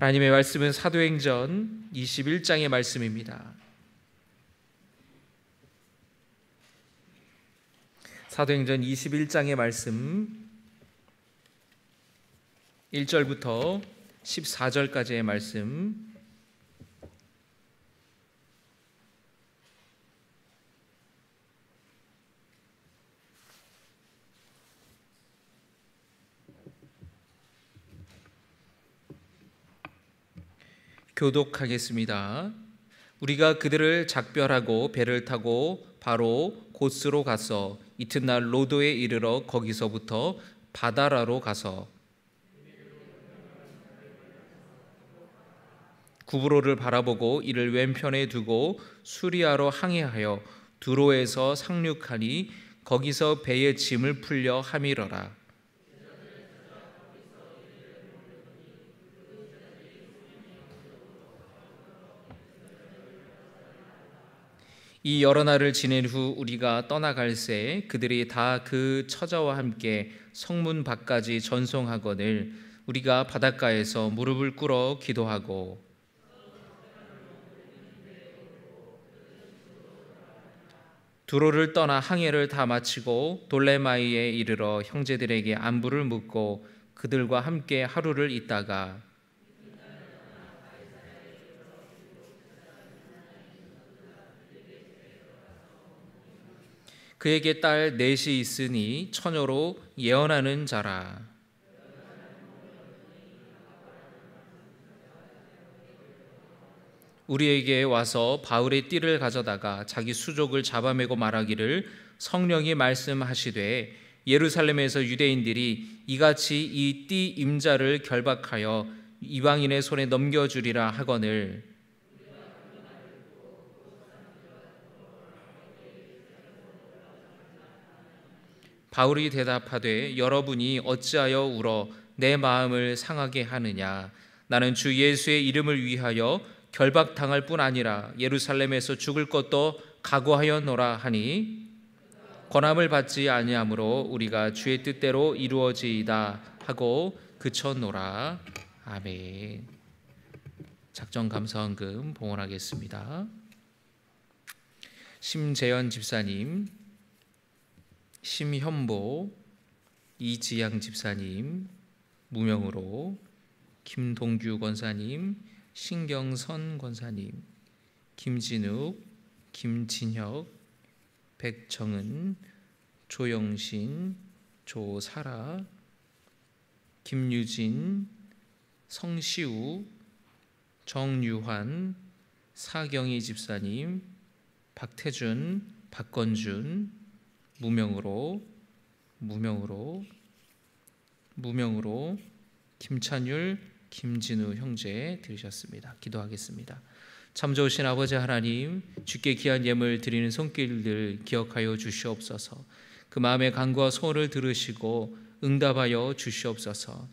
하나님의 말씀은 사도행전 21장의 말씀입니다. 사도행전 21장의 말씀 1절부터 14절까지의 말씀, 교독하겠습니다. 우리가 그들을 작별하고 배를 타고 바로 고스로 가서 이튿날 로도에 이르러 거기서부터 바다라로 가서 구브로를 바라보고 이를 왼편에 두고 수리아로 항해하여 두로에서 상륙하니 거기서 배의 짐을 풀려 함이러라. 이 여러 날을 지낸 후 우리가 떠나갈새 그들이 다 그 처자와 함께 성문 밖까지 전송하거늘 우리가 바닷가에서 무릎을 꿇어 기도하고 두로를 떠나 항해를 다 마치고 돌레마이에 이르러 형제들에게 안부를 묻고 그들과 함께 하루를 있다가 그에게 딸 넷이 있으니 처녀로 예언하는 자라. 우리에게 와서 바울의 띠를 가져다가 자기 수족을 잡아매고 말하기를 성령이 말씀하시되 예루살렘에서 유대인들이 이같이 이 띠 임자를 결박하여 이방인의 손에 넘겨주리라 하거늘 바울이 대답하되 여러분이 어찌하여 울어 내 마음을 상하게 하느냐. 나는 주 예수의 이름을 위하여 결박당할 뿐 아니라 예루살렘에서 죽을 것도 각오하였노라 하니 권함을 받지 아니하므로 우리가 주의 뜻대로 이루어지이다 하고 그쳤노라. 아멘. 작정 감사헌금 봉헌하겠습니다. 심재현 집사님, 심현보, 이지양 집사님 무명으로, 김동규 권사님, 신경선 권사님, 김진욱, 김진혁, 백정은, 조영신, 조사라, 김유진, 성시우, 정유환, 사경희 집사님, 박태준, 박건준 무명으로 김찬율, 김진우 형제 들으셨습니다. 기도하겠습니다. 참 좋으신 아버지 하나님, 주께 귀한 예물 드리는 손길들 기억하여 주시옵소서. 그 마음의 간구와 소원을 들으시고 응답하여 주시옵소서.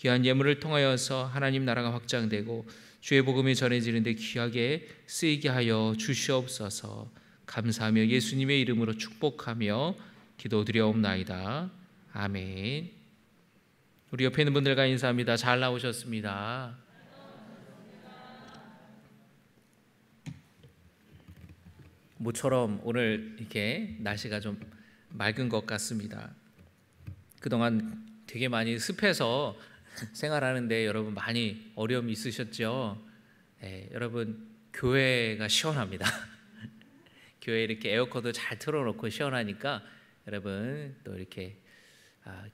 귀한 예물을 통하여서 하나님 나라가 확장되고 주의 복음이 전해지는데 귀하게 쓰이게 하여 주시옵소서. 감사하며 예수님의 이름으로 축복하며 기도드려옵나이다. 아멘. 우리 옆에 있는 분들과 인사합니다. 잘 나오셨습니다. 모처럼 오늘 이렇게 날씨가 좀 맑은 것 같습니다. 그동안 되게 많이 습해서 생활하는데 여러분 많이 어려움이 있으셨죠? 네, 여러분 교회가 시원합니다. 교회 이렇게 에어컨도 잘 틀어놓고 시원하니까 여러분 또 이렇게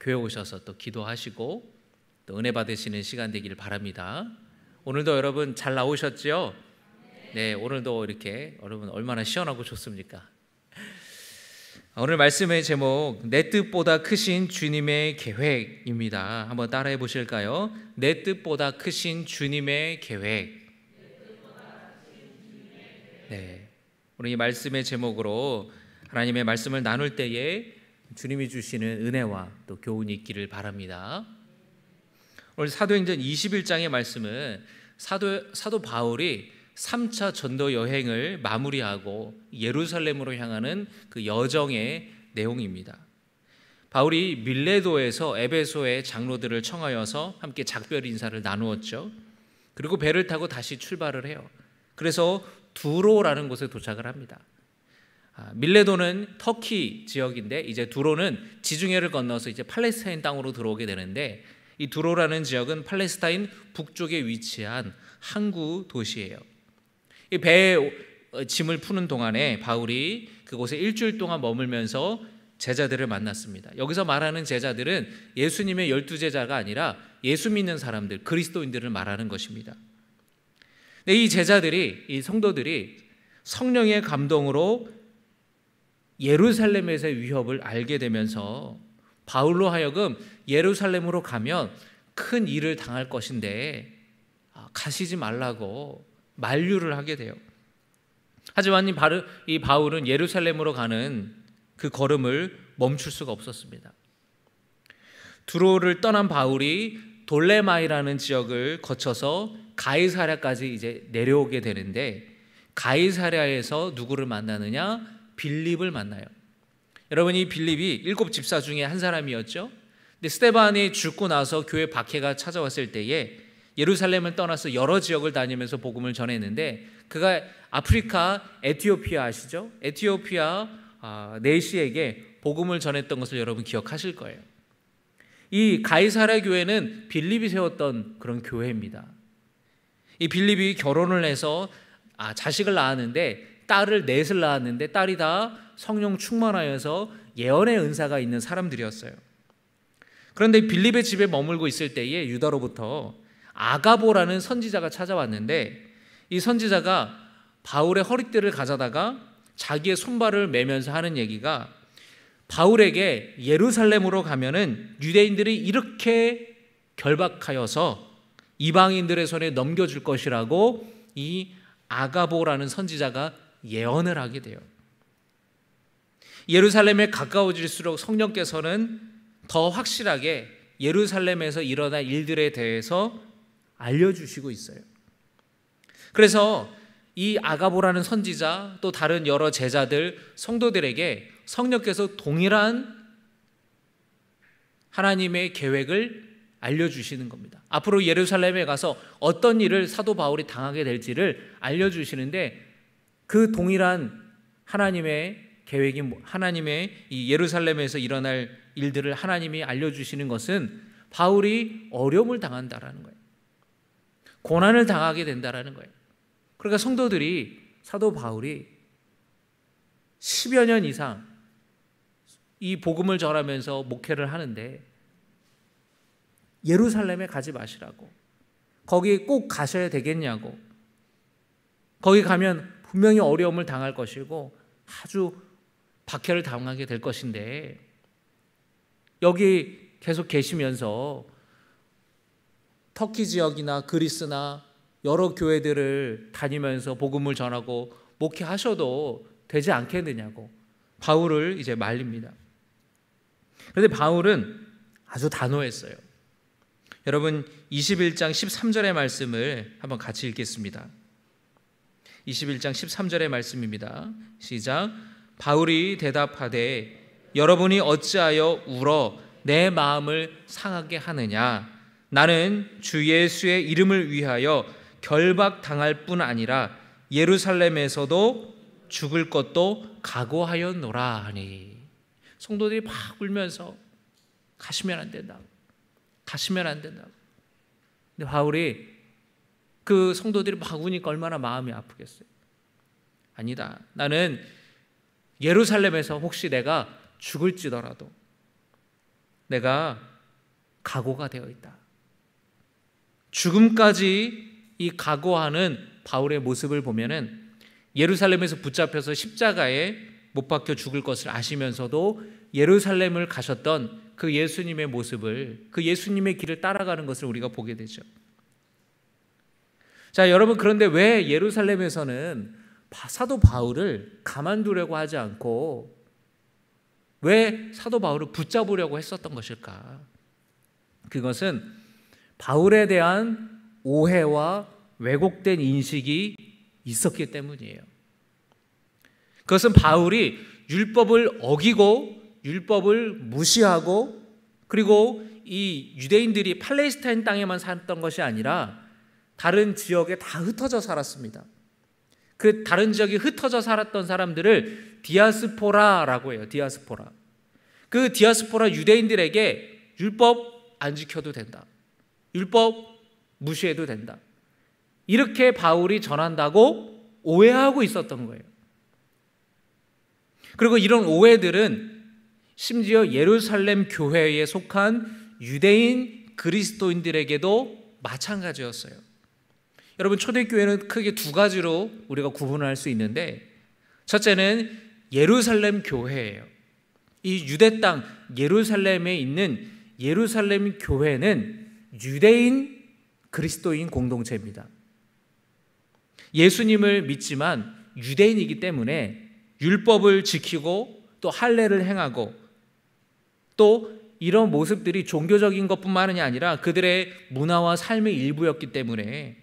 교회 오셔서 또 기도하시고 또 은혜 받으시는 시간 되기를 바랍니다. 오늘도 여러분 잘 나오셨죠? 네, 오늘도 이렇게 여러분 얼마나 시원하고 좋습니까? 오늘 말씀의 제목 내 뜻보다 크신 주님의 계획입니다. 한번 따라해 보실까요? 내 뜻보다 크신 주님의 계획. 네, 오늘 이 말씀의 제목으로 하나님의 말씀을 나눌 때에 주님이 주시는 은혜와 또 교훈이 있기를 바랍니다. 오늘 사도행전 21장의 말씀은 사도 바울이 3차 전도 여행을 마무리하고 예루살렘으로 향하는 그 여정의 내용입니다. 바울이 밀레도에서 에베소의 장로들을 청하여서 함께 작별 인사를 나누었죠. 그리고 배를 타고 다시 출발을 해요. 그래서 두로라는 곳에 도착을 합니다. 밀레도는 터키 지역인데 이제 두로는 지중해를 건너서 이제 팔레스타인 땅으로 들어오게 되는데, 이 두로라는 지역은 팔레스타인 북쪽에 위치한 항구 도시예요. 이 배에 짐을 푸는 동안에 바울이 그곳에 일주일 동안 머물면서 제자들을 만났습니다. 여기서 말하는 제자들은 예수님의 12제자가 아니라 예수 믿는 사람들, 그리스도인들을 말하는 것입니다. 이 제자들이, 이 성도들이 성령의 감동으로 예루살렘에서의 위협을 알게 되면서 바울로 하여금 예루살렘으로 가면 큰 일을 당할 것인데 가시지 말라고 만류를 하게 돼요. 하지만 이 바울은 예루살렘으로 가는 그 걸음을 멈출 수가 없었습니다. 두로를 떠난 바울이 돌레마이라는 지역을 거쳐서 가이사랴까지 이제 내려오게 되는데, 가이사랴에서 누구를 만나느냐? 빌립을 만나요. 여러분, 이 빌립이 7 집사 중에 한 사람이었죠. 근데 스데반이 죽고 나서 교회 박해가 찾아왔을 때에 예루살렘을 떠나서 여러 지역을 다니면서 복음을 전했는데, 그가 아프리카 에티오피아 아시죠? 에티오피아 내시에게 복음을 전했던 것을 여러분 기억하실 거예요. 이 가이사랴 교회는 빌립이 세웠던 그런 교회입니다. 이 빌립이 결혼을 해서 자식을 낳았는데, 딸을 넷을 낳았는데 딸이 다 성령 충만하여서 예언의 은사가 있는 사람들이었어요. 그런데 빌립의 집에 머물고 있을 때에 유다로부터 아가보라는 선지자가 찾아왔는데, 이 선지자가 바울의 허리띠를 가져다가 자기의 손발을 매면서 하는 얘기가, 바울에게 예루살렘으로 가면은 유대인들이 이렇게 결박하여서 이방인들의 손에 넘겨줄 것이라고 이 아가보라는 선지자가 예언을 하게 돼요. 예루살렘에 가까워질수록 성령께서는 더 확실하게 예루살렘에서 일어날 일들에 대해서 알려주시고 있어요. 그래서 이 아가보라는 선지자, 또 다른 여러 제자들, 성도들에게 성령께서 동일한 하나님의 계획을 알려주시는 겁니다. 앞으로 예루살렘에 가서 어떤 일을 사도 바울이 당하게 될지를 알려주시는데, 그 동일한 하나님의 계획이, 하나님의 이 예루살렘에서 일어날 일들을 하나님이 알려주시는 것은 바울이 어려움을 당한다라는 거예요. 고난을 당하게 된다라는 거예요. 그러니까 성도들이, 사도 바울이 10여 년 이상 이 복음을 전하면서 목회를 하는데, 예루살렘에 가지 마시라고, 거기 꼭 가셔야 되겠냐고, 거기 가면 분명히 어려움을 당할 것이고 아주 박해를 당하게 될 것인데, 여기 계속 계시면서 터키 지역이나 그리스나 여러 교회들을 다니면서 복음을 전하고 목회하셔도 되지 않겠느냐고 바울을 이제 말립니다. 그런데 바울은 아주 단호했어요. 여러분, 21장 13절의 말씀을 한번 같이 읽겠습니다. 21장 13절의 말씀입니다. 시작. 바울이 대답하되 여러분이 어찌하여 울어 내 마음을 상하게 하느냐? 나는 주 예수의 이름을 위하여 결박당할 뿐 아니라 예루살렘에서도 죽을 것도 각오하였노라 하니. 성도들이 막 울면서 가시면 안 된다고, 가시면 안 된다고. 근데 바울이 그 성도들이 막 우니까 얼마나 마음이 아프겠어요. 아니다, 나는 예루살렘에서 혹시 내가 죽을지더라도 내가 각오가 되어 있다. 죽음까지 이 각오하는 바울의 모습을 보면은 예루살렘에서 붙잡혀서 십자가에 못 박혀 죽을 것을 아시면서도 예루살렘을 가셨던 그 예수님의 모습을, 그 예수님의 길을 따라가는 것을 우리가 보게 되죠. 자, 여러분, 그런데 왜 예루살렘에서는 사도 바울을 가만두려고 하지 않고 왜 사도 바울을 붙잡으려고 했었던 것일까? 그것은 바울에 대한 오해와 왜곡된 인식이 있었기 때문이에요. 그것은 바울이 율법을 어기고 율법을 무시하고, 그리고 이 유대인들이 팔레스타인 땅에만 살았던 것이 아니라 다른 지역에 다 흩어져 살았습니다. 그 다른 지역에 흩어져 살았던 사람들을 디아스포라라고 해요. 디아스포라. 그 디아스포라 유대인들에게 율법 안 지켜도 된다. 율법 무시해도 된다. 이렇게 바울이 전한다고 오해하고 있었던 거예요. 그리고 이런 오해들은 심지어 예루살렘 교회에 속한 유대인 그리스도인들에게도 마찬가지였어요. 여러분, 초대교회는 크게 두 가지로 우리가 구분할 수 있는데, 첫째는 예루살렘 교회예요. 이 유대 땅 예루살렘에 있는 예루살렘 교회는 유대인 그리스도인 공동체입니다. 예수님을 믿지만 유대인이기 때문에 율법을 지키고 또 할례를 행하고 또 이런 모습들이 종교적인 것뿐만이 아니라 그들의 문화와 삶의 일부였기 때문에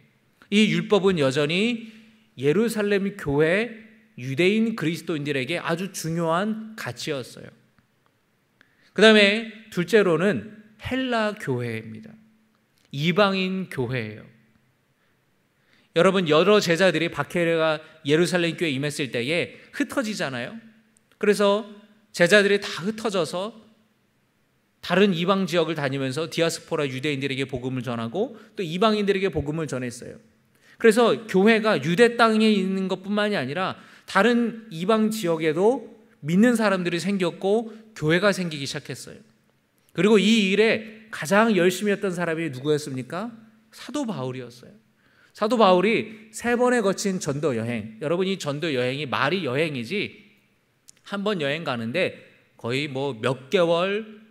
이 율법은 여전히 예루살렘 교회 유대인 그리스도인들에게 아주 중요한 가치였어요. 그 다음에 둘째로는 헬라 교회입니다. 이방인 교회예요. 여러분, 여러 제자들이 박해가 예루살렘 교회에 임했을 때에 흩어지잖아요. 그래서 제자들이 다 흩어져서 다른 이방 지역을 다니면서 디아스포라 유대인들에게 복음을 전하고 또 이방인들에게 복음을 전했어요. 그래서 교회가 유대 땅에 있는 것뿐만이 아니라 다른 이방 지역에도 믿는 사람들이 생겼고 교회가 생기기 시작했어요. 그리고 이 일에 가장 열심히 했던 사람이 누구였습니까? 사도 바울이었어요. 사도 바울이 3번에 거친 전도 여행, 여러분 이 전도 여행이 말이 여행이지 한 번 여행 가는데 거의 몇 개월,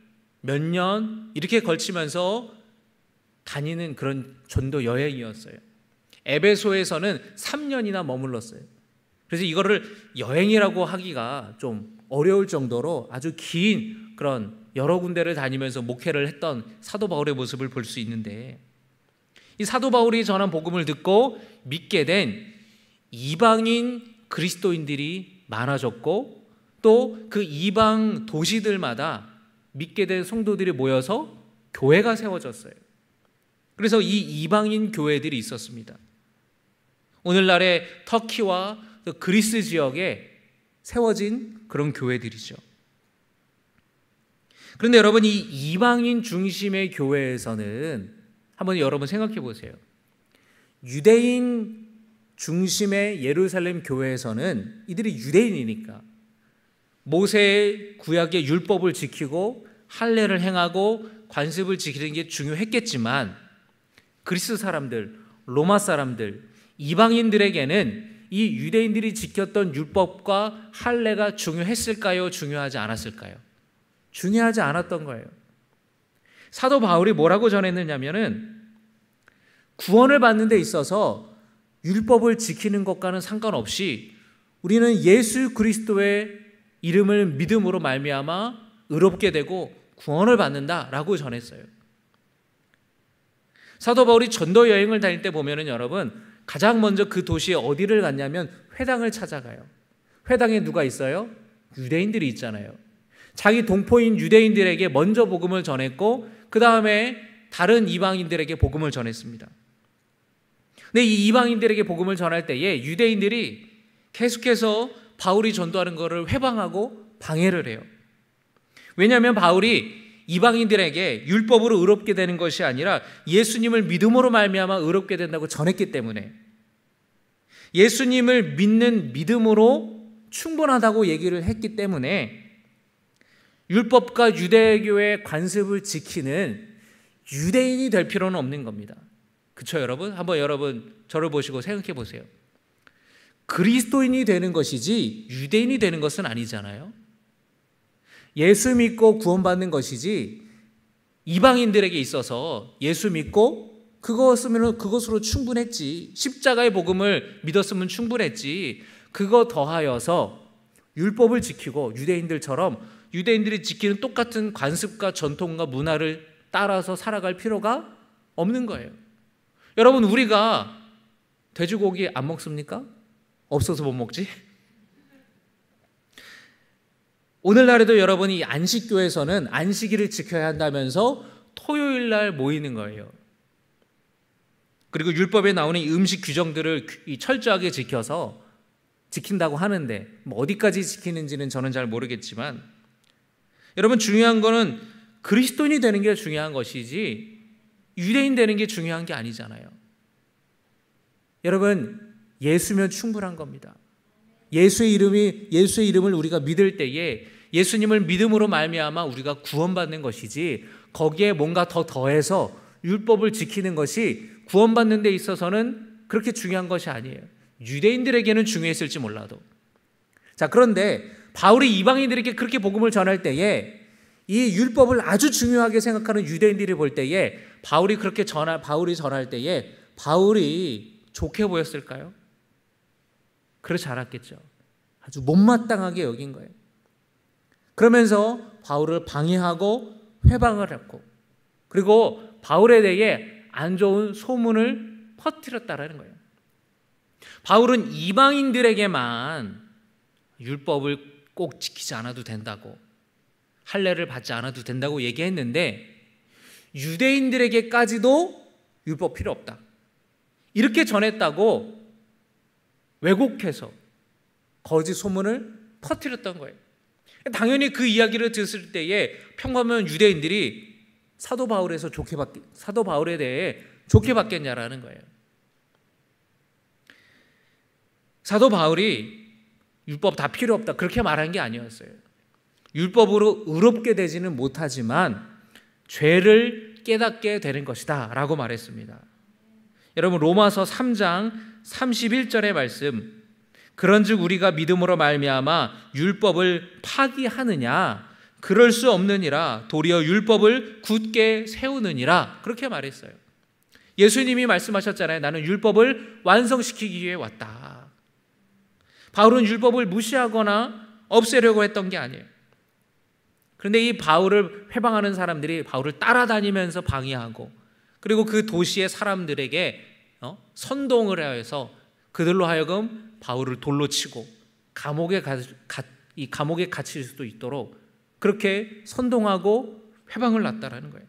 몇 년 이렇게 걸치면서 다니는 그런 전도 여행이었어요. 에베소에서는 3년이나 머물렀어요. 그래서 이거를 여행이라고 하기가 좀 어려울 정도로 아주 긴 그런 여러 군데를 다니면서 목회를 했던 사도 바울의 모습을 볼 수 있는데, 이 사도 바울이 전한 복음을 듣고 믿게 된 이방인 그리스도인들이 많아졌고 또 그 이방 도시들마다 믿게 된 성도들이 모여서 교회가 세워졌어요. 그래서 이 이방인 교회들이 있었습니다. 오늘날의 터키와 그리스 지역에 세워진 그런 교회들이죠. 그런데 여러분, 이 이방인 중심의 교회에서는 한번 여러분 생각해 보세요. 유대인 중심의 예루살렘 교회에서는 이들이 유대인이니까 모세의 구약의 율법을 지키고 할례를 행하고 관습을 지키는 게 중요했겠지만 그리스 사람들, 로마 사람들, 이방인들에게는 이 유대인들이 지켰던 율법과 할례가 중요했을까요? 중요하지 않았을까요? 중요하지 않았던 거예요. 사도 바울이 뭐라고 전했느냐면은 구원을 받는 데 있어서 율법을 지키는 것과는 상관없이 우리는 예수 그리스도의 이름을 믿음으로 말미암아 의롭게 되고 구원을 받는다라고 전했어요. 사도 바울이 전도 여행을 다닐 때 보면은 여러분 가장 먼저 그 도시에 어디를 갔냐면 회당을 찾아가요. 회당에 누가 있어요? 유대인들이 있잖아요. 자기 동포인 유대인들에게 먼저 복음을 전했고 그 다음에 다른 이방인들에게 복음을 전했습니다. 근데 이 이방인들에게 복음을 전할 때에 유대인들이 계속해서 바울이 전도하는 것을 회방하고 방해를 해요. 왜냐하면 바울이 이방인들에게 율법으로 의롭게 되는 것이 아니라 예수님을 믿음으로 말미암아 의롭게 된다고 전했기 때문에 예수님을 믿는 믿음으로 충분하다고 얘기를 했기 때문에 율법과 유대교의 관습을 지키는 유대인이 될 필요는 없는 겁니다. 그렇죠, 여러분? 한번 여러분 저를 보시고 생각해 보세요. 그리스도인이 되는 것이지 유대인이 되는 것은 아니잖아요. 예수 믿고 구원받는 것이지 이방인들에게 있어서 예수 믿고 그것으로 충분했지. 십자가의 복음을 믿었으면 충분했지. 그거 더하여서 율법을 지키고 유대인들처럼 유대인들이 지키는 똑같은 관습과 전통과 문화를 따라서 살아갈 필요가 없는 거예요. 여러분, 우리가 돼지고기 안 먹습니까? 없어서 못 먹지? 오늘날에도 여러분이 안식교에서는 안식일을 지켜야 한다면서 토요일 날 모이는 거예요. 그리고 율법에 나오는 이 음식 규정들을 철저하게 지킨다고 하는데 뭐 어디까지 지키는지는 저는 잘 모르겠지만, 여러분 중요한 거는 그리스도인이 되는 게 중요한 것이지 유대인 되는 게 중요한 게 아니잖아요. 여러분 예수면 충분한 겁니다. 예수의 이름을 우리가 믿을 때에 예수님을 믿음으로 말미암아 우리가 구원받는 것이지, 거기에 뭔가 더 더해서 율법을 지키는 것이 구원받는 데 있어서는 그렇게 중요한 것이 아니에요. 유대인들에게는 중요했을지 몰라도. 자, 그런데 바울이 이방인들에게 그렇게 복음을 전할 때에 이 율법을 아주 중요하게 생각하는 유대인들이 볼 때에 바울이 전할 때에 바울이 좋게 보였을까요? 그렇지 않았겠죠. 아주 못마땅하게 여긴 거예요. 그러면서 바울을 방해하고 회방을 했고, 그리고 바울에 대해 안 좋은 소문을 퍼뜨렸다라는 거예요. 바울은 이방인들에게만 율법을 꼭 지키지 않아도 된다고, 할례를 받지 않아도 된다고 얘기했는데 유대인들에게까지도 율법 필요 없다 이렇게 전했다고 왜곡해서 거짓 소문을 퍼뜨렸던 거예요. 당연히 그 이야기를 들었을 때에 평범한 유대인들이 사도 바울에 대해 좋게 받겠냐라는 거예요. 사도 바울이 율법 다 필요 없다 그렇게 말한 게 아니었어요. 율법으로 의롭게 되지는 못하지만 죄를 깨닫게 되는 것이다 라고 말했습니다. 여러분 로마서 3장 31절의 말씀, 그런즉 우리가 믿음으로 말미암아 율법을 파기하느냐, 그럴 수 없느니라, 도리어 율법을 굳게 세우느니라, 그렇게 말했어요. 예수님이 말씀하셨잖아요. 나는 율법을 완성시키기 위해 왔다. 바울은 율법을 무시하거나 없애려고 했던 게 아니에요. 그런데 이 바울을 회방하는 사람들이 바울을 따라다니면서 방해하고, 그리고 그 도시의 사람들에게 선동을 해서 그들로 하여금 바울을 돌로 치고 감옥에 갇힐 수도 있도록 그렇게 선동하고 회방을 놨다라는 거예요.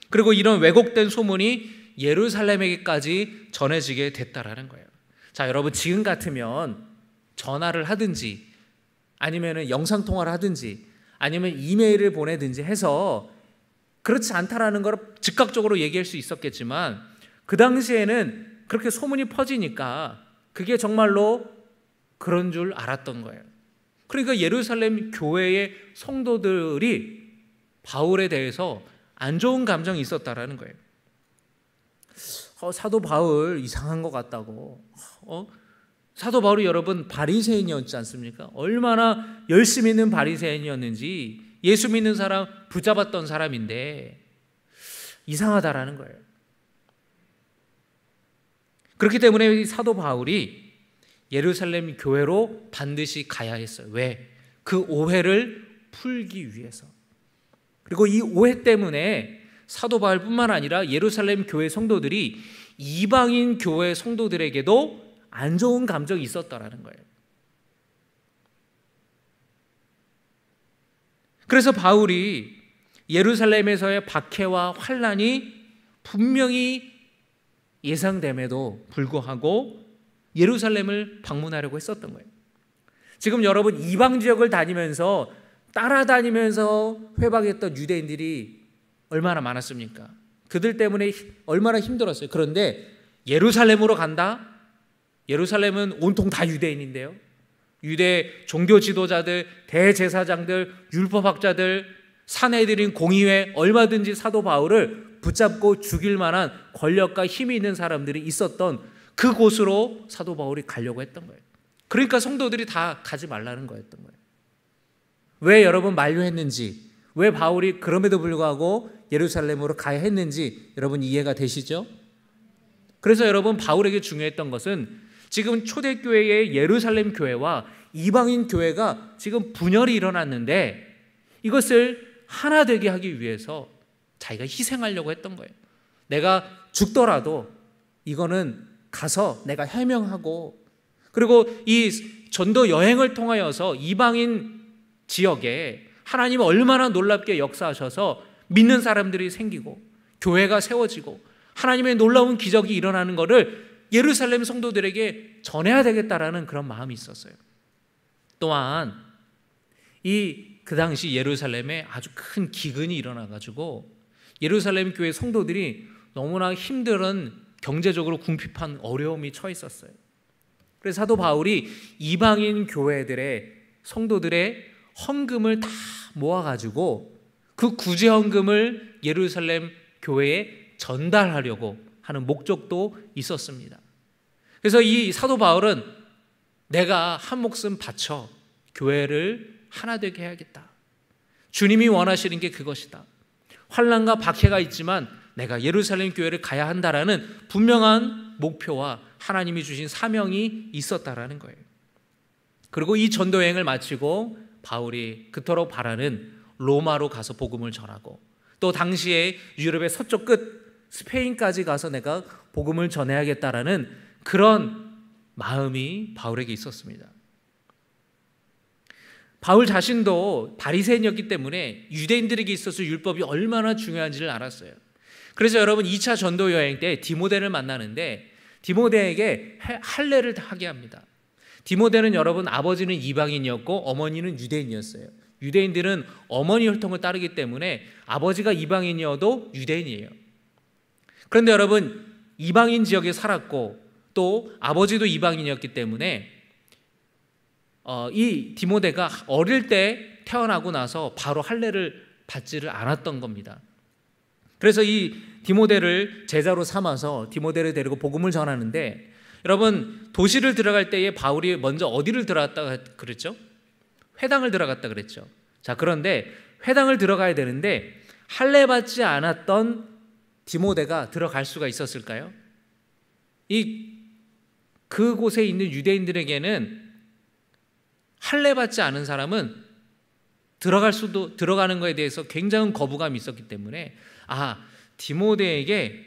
그리고 이런 왜곡된 소문이 예루살렘에게까지 전해지게 됐다라는 거예요. 자, 여러분 지금 같으면 전화를 하든지 아니면 영상통화를 하든지 아니면 이메일을 보내든지 해서 그렇지 않다라는 걸 즉각적으로 얘기할 수 있었겠지만, 그 당시에는 그렇게 소문이 퍼지니까 그게 정말로 그런 줄 알았던 거예요. 그러니까 예루살렘 교회의 성도들이 바울에 대해서 안 좋은 감정이 있었다라는 거예요. 사도 바울 이상한 것 같다고. 사도 바울이 여러분 바리새인이었지 않습니까? 얼마나 열심히 있는 바리새인이었는지, 예수 믿는 사람 붙잡았던 사람인데 이상하다라는 거예요. 그렇기 때문에 사도 바울이 예루살렘 교회로 반드시 가야 했어요. 왜? 그 오해를 풀기 위해서. 그리고 이 오해 때문에 사도 바울뿐만 아니라 예루살렘 교회 성도들이 이방인 교회 성도들에게도 안 좋은 감정이 있었다라는 거예요. 그래서 바울이 예루살렘에서의 박해와 환난이 분명히 예상됨에도 불구하고 예루살렘을 방문하려고 했었던 거예요. 지금 여러분 이방 지역을 따라다니면서 회방했던 유대인들이 얼마나 많았습니까? 그들 때문에 얼마나 힘들었어요. 그런데 예루살렘으로 간다? 예루살렘은 온통 다 유대인인데요. 유대 종교 지도자들, 대제사장들, 율법학자들, 사내들인 공의회, 얼마든지 사도 바울을 붙잡고 죽일 만한 권력과 힘이 있는 사람들이 있었던 그곳으로 사도 바울이 가려고 했던 거예요. 그러니까 성도들이 다 가지 말라는 거였던 거예요. 왜 여러분 만류했는지, 왜 바울이 그럼에도 불구하고 예루살렘으로 가야 했는지 여러분 이해가 되시죠? 그래서 여러분 바울에게 중요했던 것은 지금 초대교회의 예루살렘 교회와 이방인 교회가 지금 분열이 일어났는데 이것을 하나 되게 하기 위해서 자기가 희생하려고 했던 거예요. 내가 죽더라도 이거는 가서 내가 해명하고, 그리고 이 전도 여행을 통하여서 이방인 지역에 하나님이 얼마나 놀랍게 역사하셔서 믿는 사람들이 생기고 교회가 세워지고 하나님의 놀라운 기적이 일어나는 것을 예루살렘 성도들에게 전해야 되겠다라는 그런 마음이 있었어요. 또한 그 당시 예루살렘에 아주 큰 기근이 일어나가지고 예루살렘 교회 성도들이 너무나 힘든 경제적으로 궁핍한 어려움이 처해 있었어요. 그래서 사도 바울이 이방인 교회들의 성도들의 헌금을 다 모아가지고 그 구제 헌금을 예루살렘 교회에 전달하려고 하는 목적도 있었습니다. 그래서 이 사도 바울은 내가 한 목숨 바쳐 교회를 하나 되게 해야겠다. 주님이 원하시는 게 그것이다. 환난과 박해가 있지만 내가 예루살렘 교회를 가야 한다라는 분명한 목표와 하나님이 주신 사명이 있었다라는 거예요. 그리고 이 전도 여행을 마치고 바울이 그토록 바라는 로마로 가서 복음을 전하고 또 당시에 유럽의 서쪽 끝 스페인까지 가서 내가 복음을 전해야겠다라는 그런 마음이 바울에게 있었습니다. 바울 자신도 바리새인이었기 때문에 유대인들에게 있어서 율법이 얼마나 중요한지를 알았어요. 그래서 여러분 2차 전도 여행 때 디모데를 만나는데 디모데에게 할례를 하게 합니다. 디모데는 여러분 아버지는 이방인이었고 어머니는 유대인이었어요. 유대인들은 어머니 혈통을 따르기 때문에 아버지가 이방인이어도 유대인이에요. 그런데 여러분 이방인 지역에 살았고 또 아버지도 이방인이었기 때문에 이 디모데가 어릴 때 태어나고 나서 바로 할례를 받지를 않았던 겁니다. 그래서 이 디모데를 제자로 삼아서 디모데를 데리고 복음을 전하는데 여러분 도시를 들어갈 때에 바울이 먼저 어디를 들어갔다 그랬죠? 회당을 들어갔다 그랬죠. 자, 그런데 회당을 들어가야 되는데 할례 받지 않았던 디모데가 들어갈 수가 있었을까요? 그곳에 있는 유대인들에게는 할례 받지 않은 사람은 들어가는 것에 대해서 굉장한 거부감이 있었기 때문에 디모데에게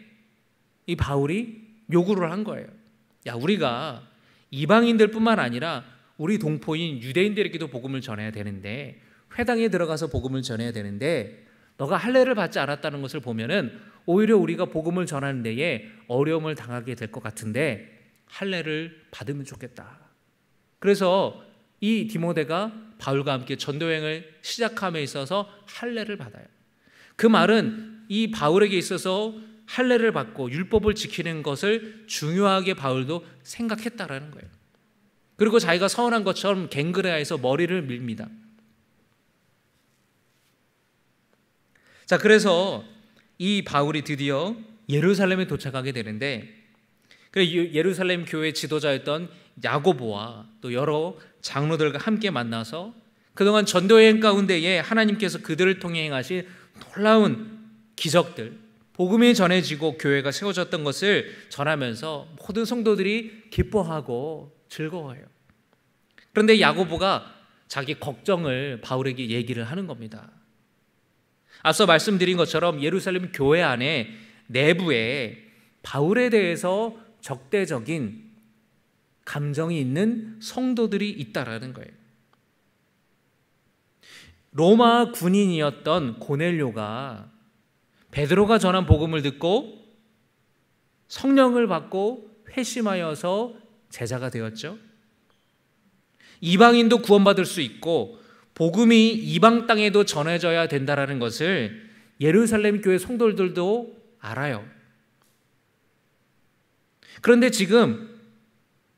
이 바울이 요구를 한 거예요. 야, 우리가 이방인들뿐만 아니라 우리 동포인 유대인들에게도 복음을 전해야 되는데 회당에 들어가서 복음을 전해야 되는데 너가 할례를 받지 않았다는 것을 보면은 오히려 우리가 복음을 전하는 데에 어려움을 당하게 될 것 같은데 할례를 받으면 좋겠다. 그래서 이 디모데가 바울과 함께 전도여행을 시작함에 있어서 할례를 받아요. 그 말은 이 바울에게 있어서 할례를 받고 율법을 지키는 것을 중요하게 바울도 생각했다라는 거예요. 그리고 자기가 서운한 것처럼 갱그레아에서 머리를 밀니다. 자, 그래서 이 바울이 드디어 예루살렘에 도착하게 되는데 예루살렘 교회 지도자였던 야고보와 또 여러 장로들과 함께 만나서 그동안 전도여행 가운데에 하나님께서 그들을 통해 행하신 놀라운 기적들, 복음이 전해지고 교회가 세워졌던 것을 전하면서 모든 성도들이 기뻐하고 즐거워해요. 그런데 야고보가 자기 걱정을 바울에게 얘기를 하는 겁니다. 앞서 말씀드린 것처럼 예루살렘 교회 안에 내부에 바울에 대해서 적대적인 감정이 있는 성도들이 있다라는 거예요. 로마 군인이었던 고넬료가 베드로가 전한 복음을 듣고 성령을 받고 회심하여서 제자가 되었죠. 이방인도 구원받을 수 있고 복음이 이방 땅에도 전해져야 된다라는 것을 예루살렘 교회 성도들도 알아요. 그런데 지금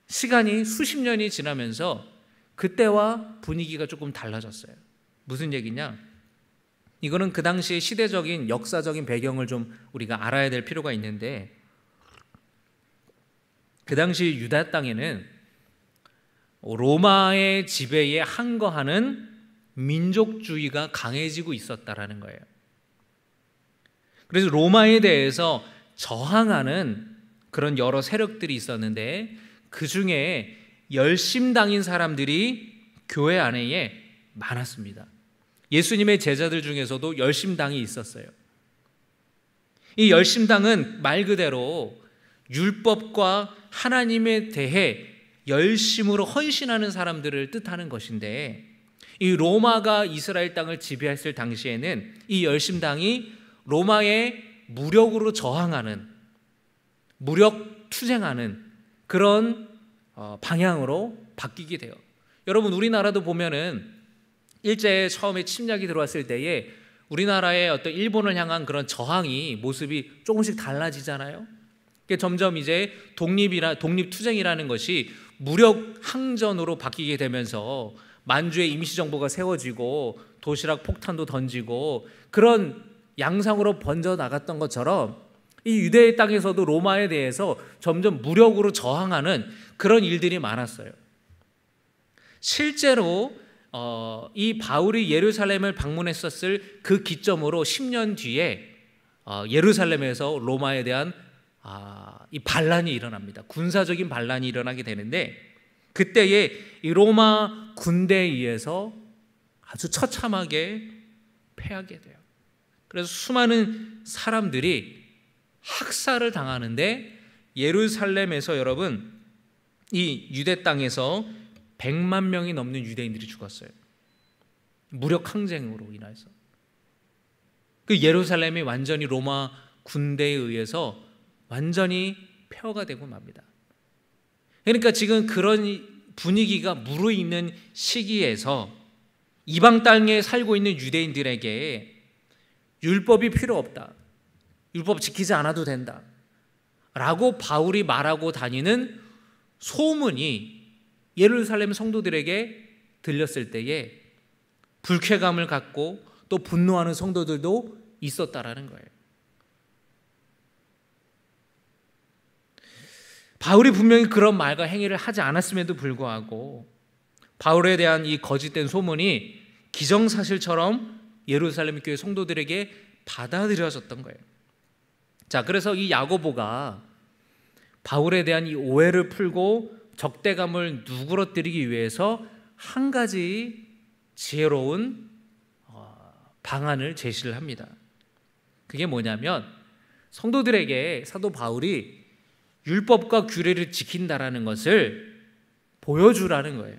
시간이 수십 년이 지나면서 그때와 분위기가 조금 달라졌어요. 무슨 얘기냐? 이거는 그 당시의 시대적인 역사적인 배경을 좀 우리가 알아야 될 필요가 있는데 그 당시 유다 땅에는 로마의 지배에 항거하는 민족주의가 강해지고 있었다라는 거예요. 그래서 로마에 대해서 저항하는 그런 여러 세력들이 있었는데 그 중에 열심당인 사람들이 교회 안에 많았습니다. 예수님의 제자들 중에서도 열심당이 있었어요. 이 열심당은 말 그대로 율법과 하나님에 대해 열심으로 헌신하는 사람들을 뜻하는 것인데 이 로마가 이스라엘 땅을 지배했을 당시에는 이 열심당이 로마의 무력으로 저항하는 무력 투쟁하는 그런 방향으로 바뀌게 돼요. 여러분, 우리나라도 보면은 일제 처음에 침략이 들어왔을 때에 우리나라의 어떤 일본을 향한 그런 저항이 모습이 조금씩 달라지잖아요. 점점 이제 독립투쟁이라는 것이 무력 항전으로 바뀌게 되면서 만주에 임시정부가 세워지고 도시락 폭탄도 던지고 그런 양상으로 번져 나갔던 것처럼 이 유대의 땅에서도 로마에 대해서 점점 무력으로 저항하는 그런 일들이 많았어요. 실제로 이 바울이 예루살렘을 방문했었을 그 기점으로 10년 뒤에 예루살렘에서 로마에 대한 이 반란이 일어납니다. 군사적인 반란이 일어나게 되는데 그때에 이 로마 군대에 의해서 아주 처참하게 패하게 돼요. 그래서 수많은 사람들이 학살을 당하는데 예루살렘에서 여러분 이 유대 땅에서 100만 명이 넘는 유대인들이 죽었어요. 무력 항쟁으로 인해서. 그 예루살렘이 완전히 로마 군대에 의해서 완전히 폐허가 되고 맙니다. 그러니까 지금 그런 분위기가 무르익는 시기에서 이방 땅에 살고 있는 유대인들에게 율법이 필요 없다, 율법 지키지 않아도 된다 라고 바울이 말하고 다니는 소문이 예루살렘 성도들에게 들렸을 때에 불쾌감을 갖고 또 분노하는 성도들도 있었다라는 거예요. 바울이 분명히 그런 말과 행위를 하지 않았음에도 불구하고 바울에 대한 이 거짓된 소문이 기정사실처럼 예루살렘 교회 성도들에게 받아들여졌던 거예요. 자, 그래서 이 야고보가 바울에 대한 이 오해를 풀고 적대감을 누그러뜨리기 위해서 한 가지 지혜로운 방안을 제시를 합니다. 그게 뭐냐면 성도들에게 사도 바울이 율법과 규례를 지킨다라는 것을 보여주라는 거예요.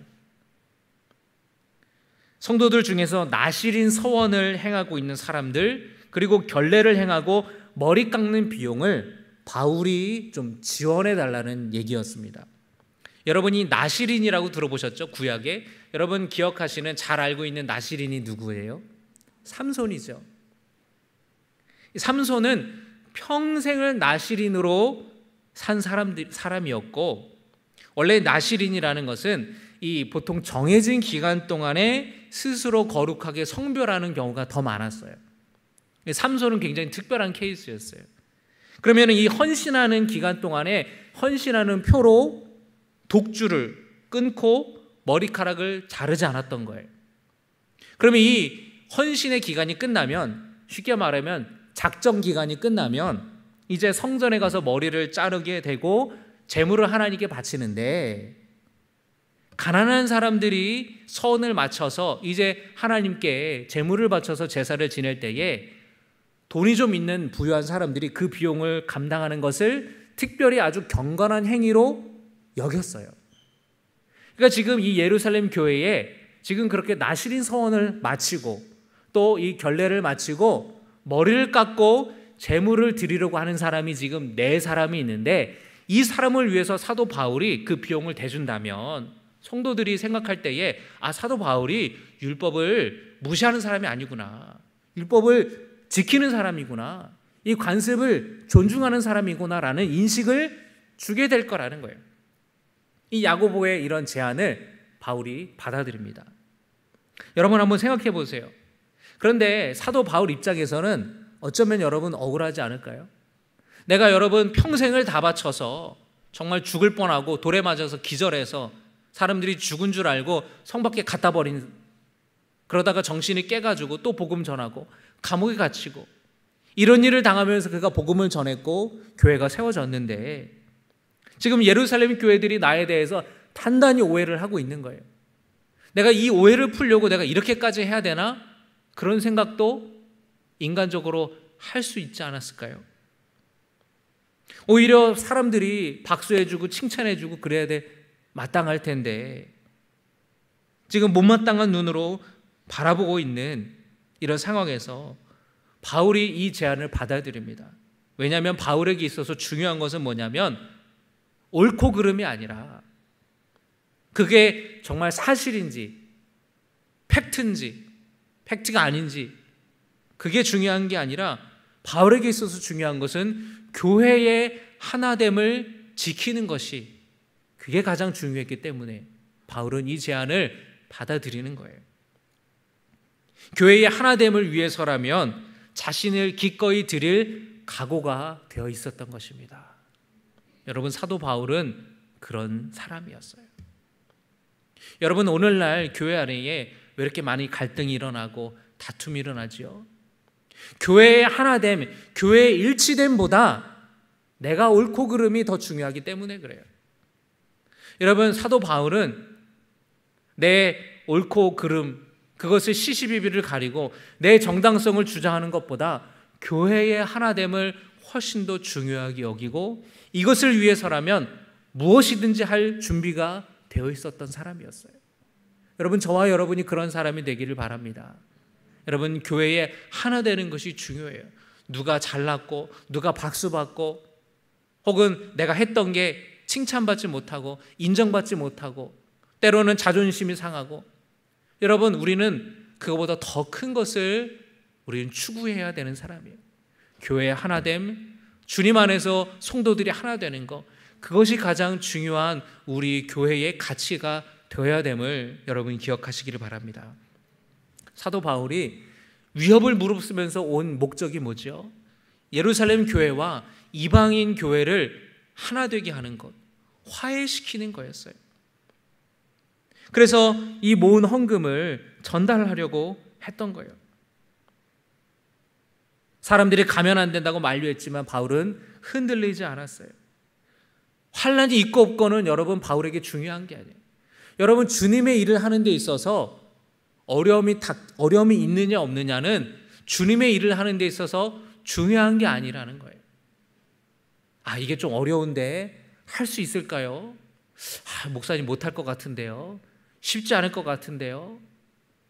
성도들 중에서 나실인 서원을 행하고 있는 사람들, 그리고 결례를 행하고 머리 깎는 비용을 바울이 좀 지원해 달라는 얘기였습니다. 여러분이 나실인이라고 들어보셨죠? 구약에. 여러분 기억하시는, 잘 알고 있는 나실인이 누구예요? 삼손이죠. 삼손은 평생을 나실인으로 산 사람이었고, 원래 나실인이라는 것은 이 보통 정해진 기간 동안에 스스로 거룩하게 성별하는 경우가 더 많았어요. 삼손은 굉장히 특별한 케이스였어요. 그러면 이 헌신하는 기간 동안에 헌신하는 표로 독주를 끊고 머리카락을 자르지 않았던 거예요. 그러면 이 헌신의 기간이 끝나면, 쉽게 말하면 작정 기간이 끝나면 이제 성전에 가서 머리를 자르게 되고 제물을 하나님께 바치는데, 가난한 사람들이 선을 맞춰서 이제 하나님께 제물을 바쳐서 제사를 지낼 때에 돈이 좀 있는 부유한 사람들이 그 비용을 감당하는 것을 특별히 아주 경건한 행위로 여겼어요. 그러니까 지금 이 예루살렘 교회에 지금 그렇게 나실인 서원을 마치고 또 이 결례를 마치고 머리를 깎고 제물을 드리려고 하는 사람이 지금 4사람이 있는데, 이 사람을 위해서 사도 바울이 그 비용을 대준다면 성도들이 생각할 때에 사도 바울이 율법을 무시하는 사람이 아니구나, 율법을 지키는 사람이구나, 이 관습을 존중하는 사람이구나라는 인식을 주게 될 거라는 거예요. 이 야고보의 이런 제안을 바울이 받아들입니다. 여러분 한번 생각해 보세요. 그런데 사도 바울 입장에서는 어쩌면 여러분 억울하지 않을까요? 내가 여러분 평생을 다 바쳐서 정말 죽을 뻔하고 돌에 맞아서 기절해서 사람들이 죽은 줄 알고 성 밖에 갖다 버린, 그러다가 정신이 깨가지고 또 복음 전하고 감옥에 갇히고 이런 일을 당하면서 그가 복음을 전했고 교회가 세워졌는데, 지금 예루살렘 교회들이 나에 대해서 단단히 오해를 하고 있는 거예요. 내가 이 오해를 풀려고 내가 이렇게까지 해야 되나? 그런 생각도 인간적으로 할 수 있지 않았을까요? 오히려 사람들이 박수해주고 칭찬해주고 그래야 마땅할 텐데, 지금 못마땅한 눈으로 바라보고 있는 이런 상황에서 바울이 이 제안을 받아들입니다. 왜냐하면 바울에게 있어서 중요한 것은 뭐냐면 옳고 그름이 아니라 그게 정말 사실인지 팩트가 아닌지 그게 중요한 게 아니라 바울에게 있어서 중요한 것은 교회의 하나됨을 지키는 것이 그게 가장 중요했기 때문에 바울은 이 제안을 받아들이는 거예요. 교회의 하나됨을 위해서라면 자신을 기꺼이 드릴 각오가 되어 있었던 것입니다. 여러분, 사도 바울은 그런 사람이었어요. 여러분, 오늘날 교회 안에 왜 이렇게 많이 갈등이 일어나고 다툼이 일어나지요? 교회의 하나됨, 교회의 일치됨보다 내가 옳고 그름이 더 중요하기 때문에 그래요. 여러분, 사도 바울은 내 옳고 그름, 그것을 시시비비를 가리고 내 정당성을 주장하는 것보다 교회의 하나됨을 훨씬 더 중요하게 여기고 이것을 위해서라면 무엇이든지 할 준비가 되어 있었던 사람이었어요. 여러분, 저와 여러분이 그런 사람이 되기를 바랍니다. 여러분, 교회에 하나 되는 것이 중요해요. 누가 잘났고 누가 박수 받고 혹은 내가 했던 게 칭찬받지 못하고 인정받지 못하고 때로는 자존심이 상하고, 여러분, 우리는 그거보다 더 큰 것을 우리는 추구해야 되는 사람이에요. 교회의 하나됨, 주님 안에서 성도들이 하나 되는 것, 그것이 가장 중요한 우리 교회의 가치가 되어야 됨을 여러분이 기억하시기를 바랍니다. 사도 바울이 위협을 무릅쓰면서 온 목적이 뭐죠? 예루살렘 교회와 이방인 교회를 하나 되게 하는 것, 화해시키는 거였어요. 그래서 이 모은 헌금을 전달하려고 했던 거예요. 사람들이 가면 안 된다고 만류했지만 바울은 흔들리지 않았어요. 환난이 있고 없고는 여러분 바울에게 중요한 게 아니에요. 여러분, 주님의 일을 하는 데 있어서 어려움이 있느냐 없느냐는 주님의 일을 하는 데 있어서 중요한 게 아니라는 거예요. 아, 이게 좀 어려운데 할 수 있을까요? 목사님 못할 것 같은데요. 쉽지 않을 것 같은데요.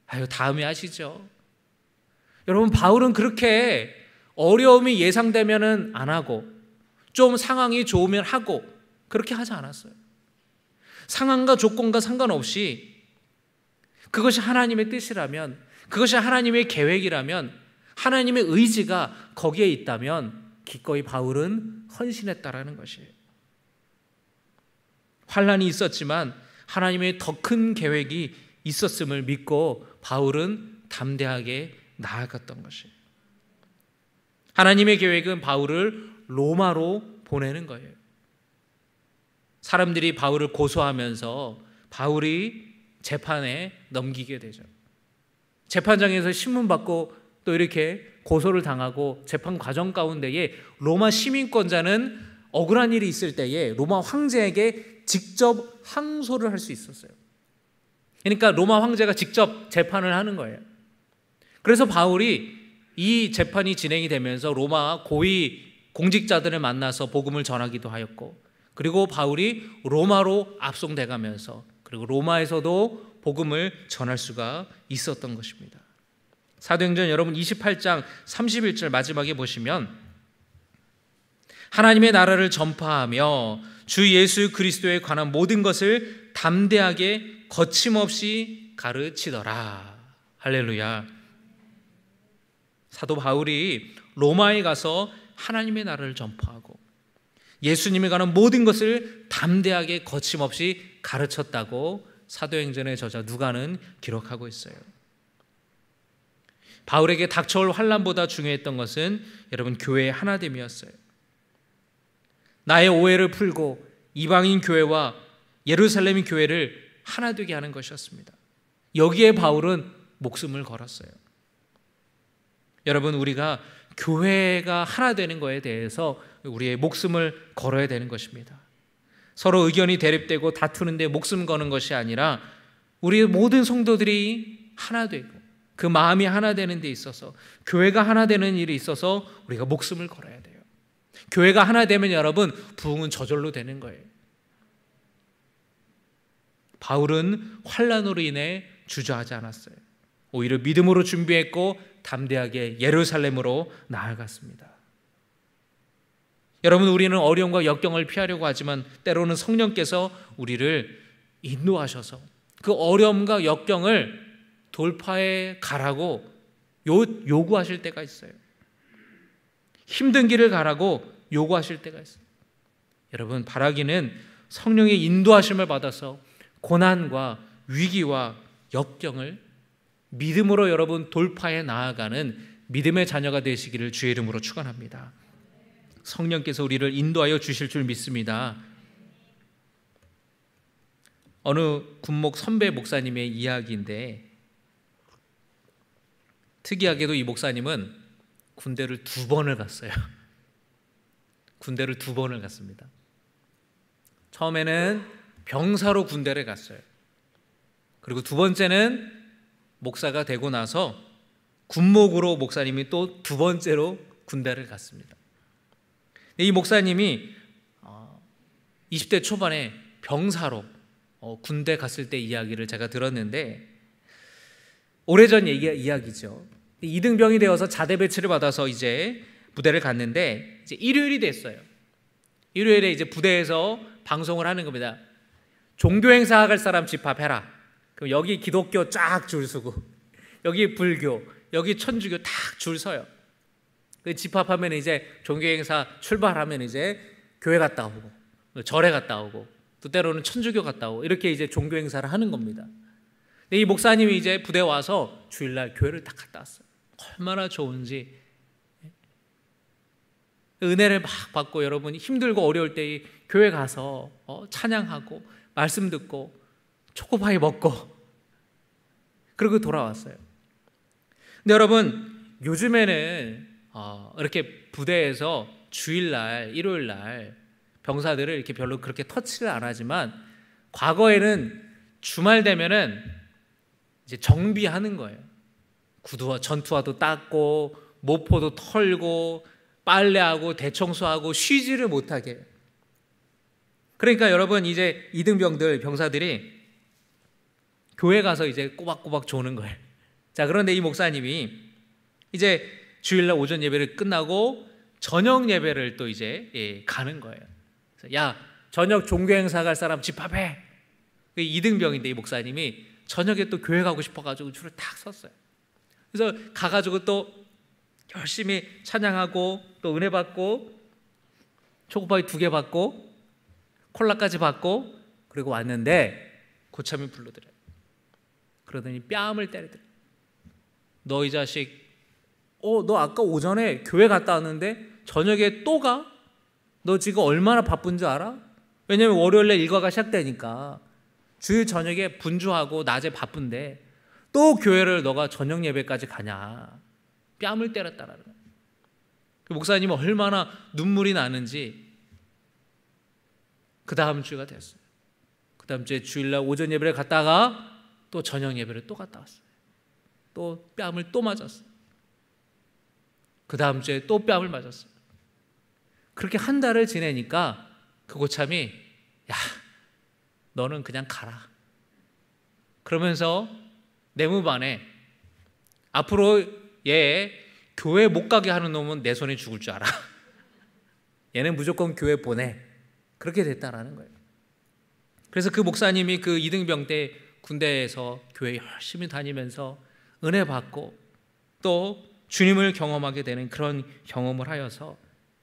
아유, 다음에 하시죠. 여러분, 바울은 그렇게 어려움이 예상되면은 안 하고 좀 상황이 좋으면 하고 그렇게 하지 않았어요. 상황과 조건과 상관없이 그것이 하나님의 뜻이라면, 그것이 하나님의 계획이라면, 하나님의 의지가 거기에 있다면 기꺼이 바울은 헌신했다라는 것이에요. 환난이 있었지만 하나님의 더 큰 계획이 있었음을 믿고 바울은 담대하게 나아갔던 것이에요. 하나님의 계획은 바울을 로마로 보내는 거예요. 사람들이 바울을 고소하면서 바울이 재판에 넘기게 되죠. 재판장에서 신문받고 또 이렇게 고소를 당하고 재판 과정 가운데에 로마 시민권자는 억울한 일이 있을 때에 로마 황제에게 직접 항소를 할 수 있었어요. 그러니까 로마 황제가 직접 재판을 하는 거예요. 그래서 바울이 이 재판이 진행이 되면서 로마 고위 공직자들을 만나서 복음을 전하기도 하였고, 그리고 바울이 로마로 압송돼 가면서 그리고 로마에서도 복음을 전할 수가 있었던 것입니다. 사도행전 여러분 28장 31절 마지막에 보시면 하나님의 나라를 전파하며 주 예수 그리스도에 관한 모든 것을 담대하게 거침없이 가르치더라. 할렐루야. 사도 바울이 로마에 가서 하나님의 나라를 전파하고 예수님에 관한 모든 것을 담대하게 거침없이 가르쳤다고 사도행전의 저자 누가는 기록하고 있어요. 바울에게 닥쳐올 환난보다 중요했던 것은 여러분 교회의 하나됨이었어요. 나의 오해를 풀고 이방인 교회와 예루살렘 교회를 하나 되게 하는 것이었습니다. 여기에 바울은 목숨을 걸었어요. 여러분, 우리가 교회가 하나 되는 것에 대해서 우리의 목숨을 걸어야 되는 것입니다. 서로 의견이 대립되고 다투는데 목숨 거는 것이 아니라 우리 모든 성도들이 하나 되고 그 마음이 하나 되는 데 있어서, 교회가 하나 되는 일에 있어서 우리가 목숨을 걸어야 돼요. 교회가 하나 되면 여러분 부흥은 저절로 되는 거예요. 바울은 환난으로 인해 주저하지 않았어요. 오히려 믿음으로 준비했고 담대하게 예루살렘으로 나아갔습니다. 여러분, 우리는 어려움과 역경을 피하려고 하지만 때로는 성령께서 우리를 인도하셔서 그 어려움과 역경을 돌파해 가라고 요구하실 때가 있어요. 힘든 길을 가라고 요구하실 때가 있어요. 여러분, 바라기는 성령의 인도하심을 받아서 고난과 위기와 역경을 믿음으로 여러분 돌파해 나아가는 믿음의 자녀가 되시기를 주의 이름으로 축원합니다. 성령께서 우리를 인도하여 주실 줄 믿습니다. 어느 군목 선배 목사님의 이야기인데, 특이하게도 이 목사님은 군대를 2번을 갔어요. 군대를 2번을 갔습니다. 처음에는 병사로 군대를 갔어요. 그리고 2번째는 목사가 되고 나서 군목으로 목사님이 또 2번째로 군대를 갔습니다. 이 목사님이 20대 초반에 병사로 군대 갔을 때 이야기를 제가 들었는데, 오래전 이야기죠. 이등병이 되어서 자대 배치를 받아서 이제 부대를 갔는데, 이제 일요일이 됐어요. 일요일에 이제 부대에서 방송을 하는 겁니다. 종교 행사 갈 사람 집합해라. 그럼 여기 기독교 쫙 줄 서고, 여기 불교, 여기 천주교 딱 줄 서요. 그 집합하면 이제 종교 행사 출발하면 이제 교회 갔다 오고, 절에 갔다 오고, 또 때로는 천주교 갔다 오고, 이렇게 이제 종교 행사를 하는 겁니다. 근데 이 목사님이 이제 부대 와서 주일날 교회를 딱 갔다 왔어요. 얼마나 좋은지. 은혜를 막 받고, 여러분 힘들고 어려울 때 교회 가서 찬양하고 말씀 듣고 초코파이 먹고 그러고 돌아왔어요. 근데 여러분, 요즘에는 이렇게 부대에서 주일날, 일요일날 병사들을 이렇게 별로 그렇게 터치를 안 하지만, 과거에는 주말 되면은 이제 정비하는 거예요. 구두와 전투화도 닦고, 모포도 털고, 빨래하고, 대청소하고, 쉬지를 못하게. 그러니까 여러분, 이제 이등병들, 병사들이 교회 가서 이제 꼬박꼬박 조는 거예요. 자, 그런데 이 목사님이 이제 주일날 오전 예배를 끝나고 저녁 예배를 또 이제 가는 거예요. 그래서 야, 저녁 종교 행사 갈 사람 집합해. 이등병인데 이 목사님이 저녁에 또 교회 가고 싶어가지고 줄을 탁 섰어요. 그래서 가가지고 또 열심히 찬양하고, 또 은혜 받고, 초코파이 2개 받고, 콜라까지 받고, 그리고 왔는데 고참이 불러들어요. 그러더니 뺨을 때리더래요. 너 이 자식, 너 아까 오전에 교회 갔다 왔는데 저녁에 또 가? 너 지금 얼마나 바쁜 줄 알아? 왜냐면 월요일에 일과가 시작되니까 주일 저녁에 분주하고 낮에 바쁜데 또 교회를 너가 저녁 예배까지 가냐. 뺨을 때렸다라는 거예요. 그 목사님은 얼마나 눈물이 나는지 그 다음 주가 됐어요. 그 다음 주에 주일날 오전 예배를 갔다가 또 저녁 예배를 또 갔다 왔어요. 또 뺨을 또 맞았어요. 그 다음 주에 또 뺨을 맞았어요. 그렇게 한 달을 지내니까 그 고참이, 야, 너는 그냥 가라. 그러면서 내무반에, 앞으로 얘 교회 못 가게 하는 놈은 내 손에 죽을 줄 알아. 얘는 무조건 교회 보내. 그렇게 됐다라는 거예요. 그래서 그 목사님이 그 이등병 때 군대에서 교회 열심히 다니면서 은혜 받고 또 주님을 경험하게 되는 그런 경험을 하여서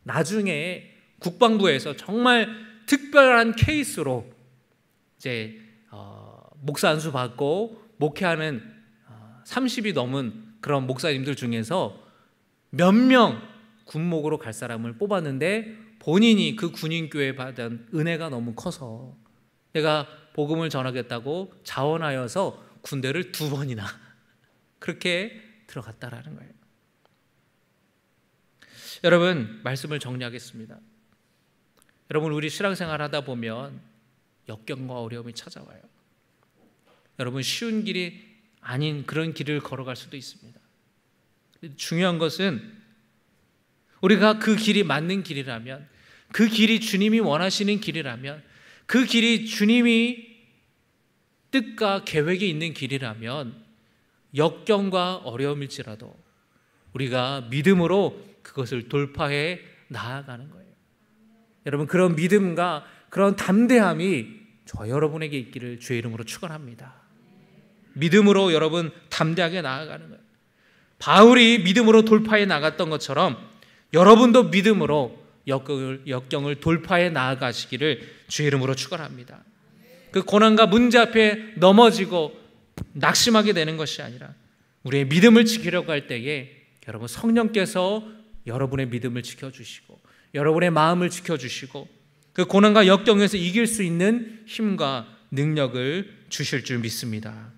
나중에 국방부에서 정말 특별한 케이스로 이제 목사 안수 받고 목회하는 30이 넘은 그런 목사님들 중에서 몇 명 군목으로 갈 사람을 뽑았는데, 본인이 그 군인교회에 받은 은혜가 너무 커서 내가 복음을 전하겠다고 자원하여서 군대를 2번이나 그렇게 들어갔다라는 거예요. 여러분, 말씀을 정리하겠습니다. 여러분, 우리 신앙생활 하다 보면 역경과 어려움이 찾아와요. 여러분, 쉬운 길이 아닌 그런 길을 걸어갈 수도 있습니다. 중요한 것은 우리가 그 길이 맞는 길이라면, 그 길이 주님이 원하시는 길이라면, 그 길이 주님이 뜻과 계획이 있는 길이라면 역경과 어려움일지라도 우리가 믿음으로 그것을 돌파해 나아가는 거예요. 여러분, 그런 믿음과 그런 담대함이 저 여러분에게 있기를 주의 이름으로 축원합니다. 믿음으로 여러분 담대하게 나아가는 거예요. 바울이 믿음으로 돌파해 나갔던 것처럼 여러분도 믿음으로 역경을 돌파해 나아가시기를 주의 이름으로 축원합니다. 그 고난과 문제 앞에 넘어지고 낙심하게 되는 것이 아니라 우리의 믿음을 지키려고 할 때에 여러분, 성령께서 여러분의 믿음을 지켜주시고 여러분의 마음을 지켜주시고 그 고난과 역경에서 이길 수 있는 힘과 능력을 주실 줄 믿습니다.